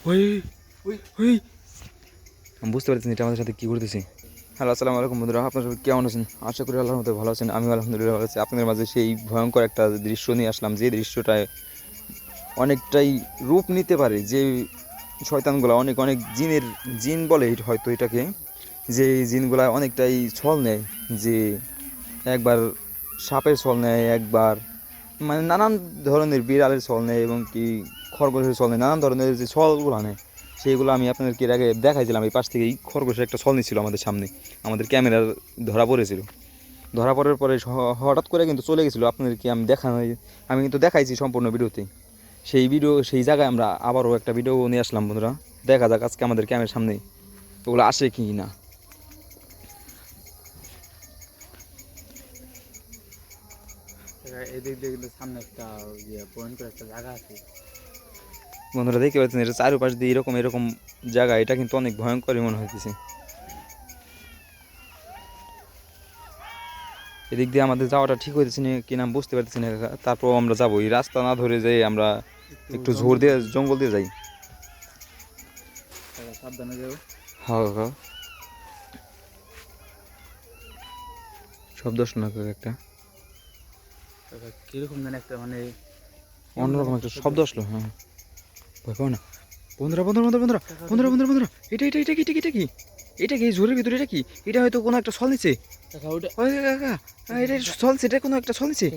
ওই ওই আমি বুঝতে পারছি এটা আমাদের সাথে কী করতেছি। হ্যালো, আসসালামু আলাইকুম বন্ধুরা, আপনারা সবাই কেমন আছেন? আশা করি আল্লাহর মধ্যে ভালো আছেন। আমিও আলহামদুলিল্লাহ ভালো আছি। আপনাদের মাঝে সেই ভয়ঙ্কর একটা দৃশ্য নিয়ে আসলাম, যে দৃশ্যটায় অনেকটাই রূপ নিতে পারে, যে শয়তানগুলো অনেক অনেক জিন বলে হয়তো এটাকে, যে জিনগুলা অনেকটাই ছল নেয়, যে একবার সাপের ছল নেয়, একবার মানে নানান ধরনের বিড়ালের ছল নেয় এবং কি খরগোশের ছল নেয়, নানান ধরনের যে ছলগুলো নেয় সেইগুলো আমি আপনাদেরকে এর আগে দেখাইছিলাম। এই পাশ থেকেই খরগোশের একটা ছল নিচ্ছিল আমাদের সামনে, আমাদের ক্যামেরার ধরা পড়েছিল। ধরা পড়ার পরে হঠাৎ করে কিন্তু চলে গেছিলো। আপনাদেরকে আমি কিন্তু দেখাইছি সম্পূর্ণ ভিডিওতে। সেই জায়গায় আমরা আবারও একটা ভিডিও নিয়ে আসলাম বন্ধুরা। দেখা যাক আজকে আমাদের ক্যামেরার সামনে ওগুলো আসে কি না। এদিক দিয়ে কিন্তু সামনে একটা পয়েন্ট করে একটা জায়গা আছে। বন্ধুরা দেখতে পাচ্ছেন, এটা চারপাশ দিয়ে এরকম এরকম জায়গা, এটা কিন্তু অনেক ভয়ঙ্করই মনে হইতেছে। এদিক দিয়ে আমাদের যাওয়াটা ঠিক হইতেছে না কি না বুঝতে পারতেছি না। তারপর আমরা যাবো, এই রাস্তা না ধরে যাই আমরা একটু ঝোর দিয়ে জঙ্গল দিয়ে যাই। সাবধানে যাও। হ্যাঁ হ্যাঁ, শব্দ শোনা একটা কিরকম যেন একটা মানে অন্যরকম একটা শব্দ আসলো। হ্যাঁ, ভয় পাও না বন্ধুরা, বন্ধুরা বন্ধুরা বন্ধুরা বন্ধুরা বন্ধুরা বন্ধুরা এটা এটা এটা কি এটা কি এটা কি এটা কি ঝোরের ভিতরে? এটা কি? এটা হয়তো কোনো একটা ছল নিচ্ছে। এটা ছলছে, এটা কোনো একটা ছল নিচ্ছে।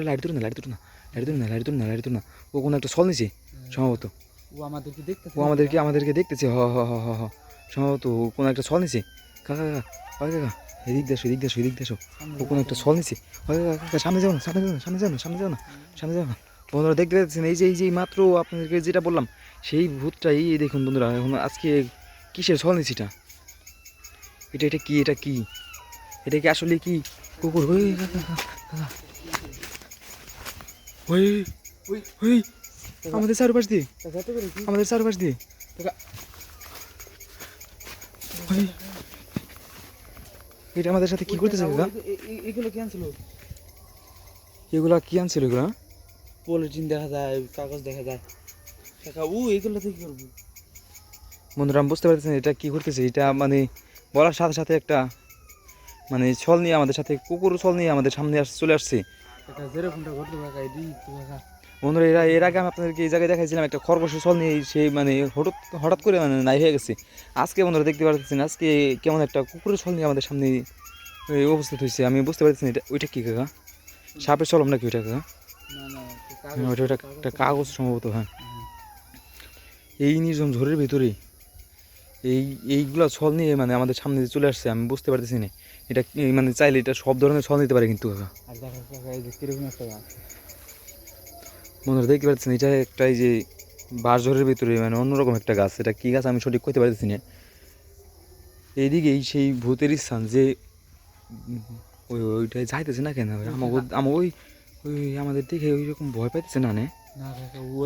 লাইট ধরুন না, লাইট ধরুন না, লাইট ধরুন না, লাইট ধরুন না, লাইট ধরুন না। ও কোনো একটা ছল নিচ্ছে সম্ভবত। ও আমাদেরকে দেখতেছে। হ হ হ হ হ সম্ভবত ও কোনো একটা ছল নিচ্ছে। কাকা কাকা, হয় কাকা, এদিক দেশো এদিক দেশো এদিক দেশো। ও কোনো একটা ছল নিচ্ছে। হয় কাকা কাকা, সামনে যাও না, সামনে যাও না, সামনে যাও না, সামনে যাও না, সামনে যাও না। বন্ধুরা দেখতে পাচ্ছেন, এই যে মাত্র আপনাদেরকে যেটা বললাম, সেই ভূতটা এই দেখুন বন্ধুরা। এখন আজকে কিসের ছল নিচ্ছে এটা? এটা এটা কি? এটা কি? এটা কি আসলে কি কুকুর? ওই কাকা কাকা, ওই ওই আমাদের চারপাশ দিয়ে, আমাদের চারপাশ দিয়ে ওই, এটা আমাদের সাথে কি করতেছে কাকা? এগুলো কি আনছিল? এগুলা কি আনছিল এগুলা? পলিথিন দেখা যায়, কাগজ দেখা যায়। কাকা এগুলো থেকে কি করবো? বন্ধুরা আমি বুঝতে পারতেছি না এটা কি করতেছে। এটা মানে বলার সাথে সাথে একটা মানে ছল নিয়ে আমাদের সাথে, কুকুর ছল নিয়ে আমাদের সামনে চলে আসছে। কাকা যেরকমটা ঘটলো কাকা এটি তো কাকা। বন্ধুরা এর আগে আমি আপনাদেরকে এই জায়গায় দেখাইছিলাম একটা খরগোশের ছল নিয়ে, সেই মানে হঠাৎ হঠাৎ করে মানে নাই হয়ে গেছে। আজকে বন্ধুরা দেখতে পাচ্ছেন, আজকে কেমন একটা কুকুরের ছল নিয়ে আমাদের সামনে উপস্থিত হয়েছে। আমি বুঝতে পারতেছি না এটা ওইটা কি কাকা, সাপের ছলম নাকি ওইটা কাকা? না ওইটা একটা কাগজ সম্ভবত। হ্যাঁ, এই নির্জন ঝড়ের ভিতরে এইগুলা ছল নিয়ে মানে আমাদের সামনে চলে আসছে। আমি বুঝতে পারতেছি না এটা মানে চাইলে এটা সব ধরনের ছল নিতে পারে কিন্তু কাকা। আর দেখা কাকা এই যে কিরকম একটা বন্ধুরা দেখতে পাচ্ছেন, এটা একটা এই যে বাঁশঝড়ের ভিতরে মানে অন্যরকম একটা গাছ। এটা কি গাছ আমি সঠিক করতে পারতেছি না। এইদিকেই সেই ভূতের স্থান, যে ওইটাই যাইতেছে না কেন? আমাকে ওই ওই আমাদের দিকে ওই রকম ভয় পাইতেছে না?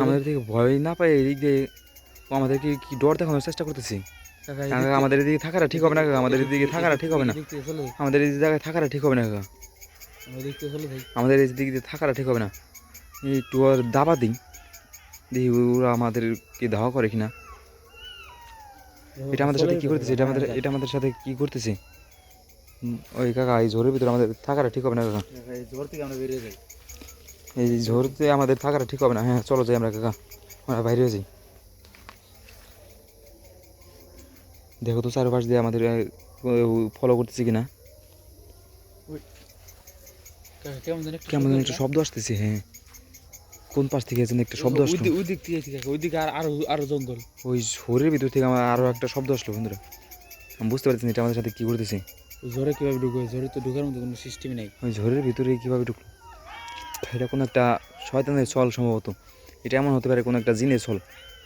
আমাদের দিকে ভয় না পাই এদিক দিয়ে ও আমাদেরকে কি ডর দেখানোর চেষ্টা করতেছি। আমাদের এদিকে থাকাটা ঠিক হবে না কাকা, আমাদের এদিকে থাকাটা ঠিক হবে না, আমাদের এই জায়গায় থাকাটা ঠিক হবে না কাকা, আমাদের এই দিক দিয়ে থাকাটা ঠিক হবে না। একটু আর দাবা দিই, দেখি ওরা আমাদেরকে ধাওয়া করে কিনা। এটা আমাদের সাথে কি করতেছে? এটা আমাদের সাথে কি করতেছে? ওই কাকা এই ঝোরের ভিতরে আমাদের থাকাটা ঠিক হবে না কাকা, এই ঝড় থেকে আমরা বেরিয়ে যাই। এই ঝোরতে আমাদের থাকাটা ঠিক হবে না। হ্যাঁ চলো যাই আমরা কাকা, আমরা বাইরে যাই। দেখো তো চারপাশ দিয়ে আমাদের ফলো করতেছি কিনা। কেমন যেন একটা শব্দ আসতেছে। হ্যাঁ, কোন পাশ থেকে যেন একটা শব্দ আসলো। ওই দিক থেকে ওই দিকে আরো জঙ্গল। ওই ঝোরের ভিতর থেকে আমার আরও একটা শব্দ আসলো বন্ধুরা। আমি বুঝতে পারছি না এটা আমাদের সাথে কী করতেছে। ঝড়ে কীভাবে ঢুকবে? ঝড়ে তো ঢোকার মতো কোনো সিস্টেমই নেই। ওই ঝোরের ভিতরে কীভাবে ঢুকলো? এটা কোনো একটা শয়তানের ছল সম্ভবত। এটা এমন হতে পারে কোনো একটা জিনের ছল।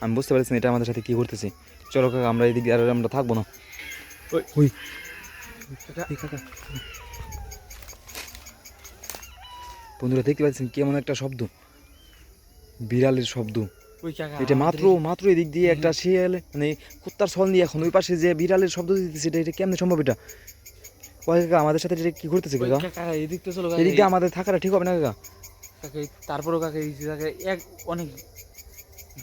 আমি বুঝতে পারছি না এটা আমাদের সাথে কী করতেছে। চলো কাকা আমরা এদিকে আর আমরা থাকবো না। ওই কাকা, বন্ধুরা দেখতে পাচ্ছেন কেমন একটা শব্দ, বিড়ালের শব্দ। এটা মাত্র এদিক দিয়ে একটা শিয়াল মানে কুত্তার ছল নিয়ে এখন ওই পাশে যে বিড়ালের শব্দ দিতেছে, এটা কেমনে সম্ভব? এটা ওই কাকা আমাদের সাথে এটা কি করতেছে কাকা? এদিক তো চলো, এদিক দিয়ে আমাদের থাকাটা ঠিক হবে না কাকা। কাকা তারপরেও কাকা এই জায়গায় অনেক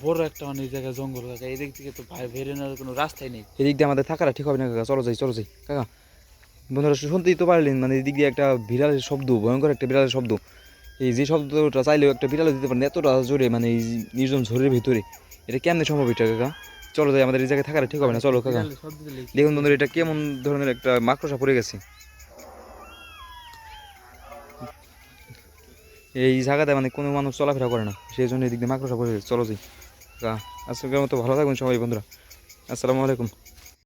বড় একটা অনেক জায়গায় জঙ্গল কাকা, এদিক থেকে তো বেরোনোর কোনো রাস্তাই নেই। এদিক দিয়ে আমাদের থাকাটা ঠিক হবে না কাকা, চলো যাই চলো যাই কাকা। বন্ধুরা শুনতেই তো পারলেন, মানে এদিক দিয়ে একটা বিড়ালের শব্দ, ভয়ঙ্কর একটা বিড়ালের শব্দ। এই যে শব্দটা চাইলেও একটা বিড়ালও দিতে পারেন এতটা জোরে, মানে এই নির্জন ঝড়ের ভিতরে। এটা কেমনে সম্ভব এটা কাকা? চলো যাই, আমাদের এই জায়গায় থাকাটা ঠিক হবে না, চলো কাকা। বিড়ালের শব্দ দিলে কি দেখুন করে? বন্ধুরা, এটা কেমন ধরনের একটা মাকড়সা পড়ে গেছে এই জায়গাতে, মানে কোনো মানুষ চলাফেরা করে না, সেই জন্য এদিক দিয়ে মাকড়সা পড়ে গেছে। চলো যাই কাকা, আজকের মতো ভালো থাকবেন সবাই বন্ধুরা, আসসালামু আলাইকুম।